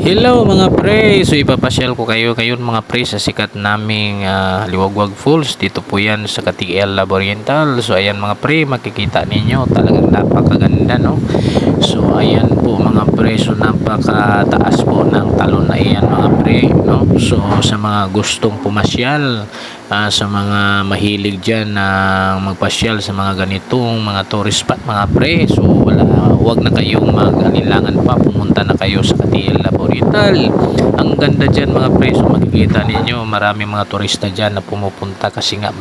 Hello mga pre, so ipapasyal ko kayo ngayon mga pre sa sikat naming Liwagwag Falls. Dito po yan sa Katiel Lab Oriental. So ayan mga pre, makikita ninyo talagang napakaganda, no. So ayan po mga pre, so napakataas po ng talon na iyan mga pre, no. So sa mga gustong pumasyal, sa mga mahilig dyan na magpasyal sa mga ganitong mga tourist spot mga pre, so wag na kayong mag-anilangan pa, pumunta na kayo sa Katiel Lab Oriental. Ang ganda dyan mga pre, so makikita ninyo maraming mga turista dyan na pumupunta kasi nga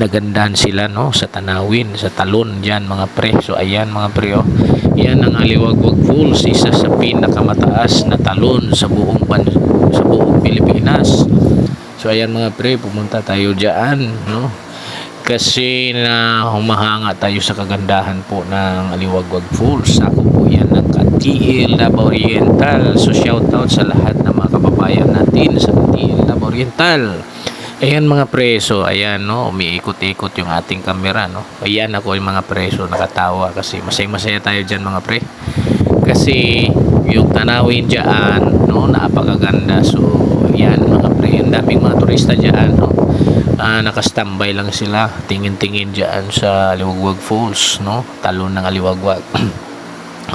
nagandahan sila, no, sa tanawin, sa talon dyan mga pre. So ayan mga pre, oh, yan ang Aliwagwag Falls, isa sa pinakamataas na talon sa buong Pilipinas. So ayan mga pre, pumunta tayo dyan, no, kasi na humahanga tayo sa kagandahan po ng Aliwagwag Falls. Ako po yan ng Katiel Lab Oriental. So shoutout sa lahat ng mga kababayan natin sa Katiel Lab Oriental. Ayan mga preso, ayan, no, umiikot-ikot yung ating camera, no. Ayan ako yung mga preso, nakatawa kasi masaya tayo dyan mga pre. Kasi yung tanawin dyan, no, napakaganda. So ayan mga pre, ang daming mga turista dyan, no. Nakastambay lang sila, tingin-tingin dyan sa Aliwagwag Falls, no, talon ng Aliwagwag.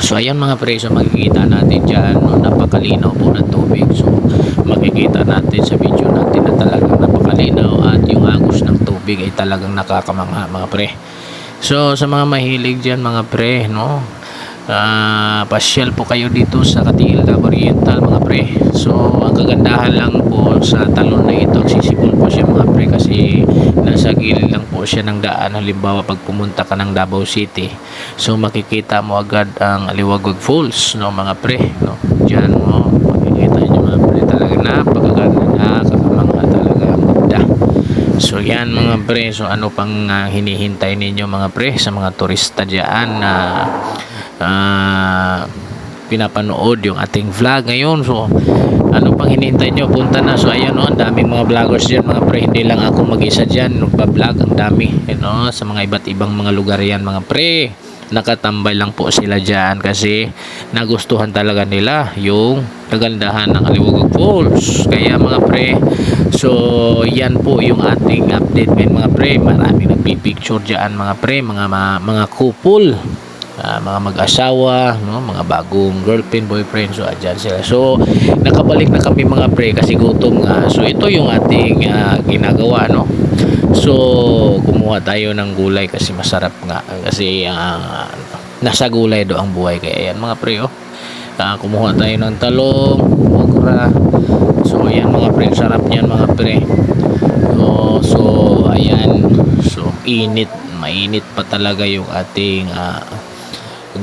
So ayan mga pre, so makikita natin dyan, no, napakalinaw po ng tubig. So makikita natin sa video natin na talagang napakalinaw at yung agos ng tubig ay talagang nakakamangha mga pre. So sa mga mahilig dyan mga pre, no, pasyal po kayo dito sa Katiel Lab Oriental mga pre. So ang kagandahan lang po sa talon na ito, accessible po siya mga pre kasi nasa gilid lang po siya ng daan. Halimbawa pag pumunta ka ng Davao City, so makikita mo agad ang Aliwagwag Falls, no mga pre, no. Diyan mo makikita niyo mga pre, talaga napakaganda, nakakamangha talaga, ang ganda. So yan mga pre, so ano pang hinihintay ninyo mga pre sa mga turista diyan na pinapanood yung ating vlog ngayon? So ano pang hinihintay nyo, punta na. So ayan, no, ang daming mga vloggers dyan mga pre, hindi lang ako mag-isa dyan nagpa-vlog, ang dami, no, sa mga iba't ibang mga lugar yan mga pre. Nakatambay lang po sila dyan kasi nagustuhan talaga nila yung kagandahan ng Aliwagwag Falls. Kaya mga pre, so yan po yung ating update ngayon mga pre. Maraming nagpipicture dyan mga pre, mga couple, mga mag-asawa, no, mga bagong girlfriend, boyfriend. So andyan sila. So nakabalik na kami mga pre kasi gutom nga. So ito yung ating ginagawa, no. So kumuha tayo ng gulay kasi masarap nga kasi nasa gulay do ang buhay. Kaya yan mga pre, oh, kumuha tayo ng talong, okra. So ayan mga pre, sarap niyan mga pre. So ayan, so mainit pa talaga yung ating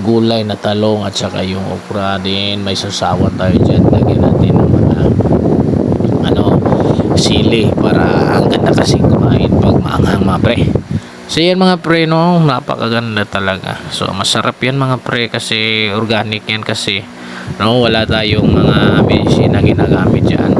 gulay na talong at saka yung okra din. May sasawan tayo dyan, lagyan natin ng mga sili para ang ganda kasi kumain pag maanghang mga pre. So yan mga pre, no, napakaganda talaga. So masarap yan mga pre kasi organic yan kasi, no, wala tayong mga medicine na ginagamit dyan.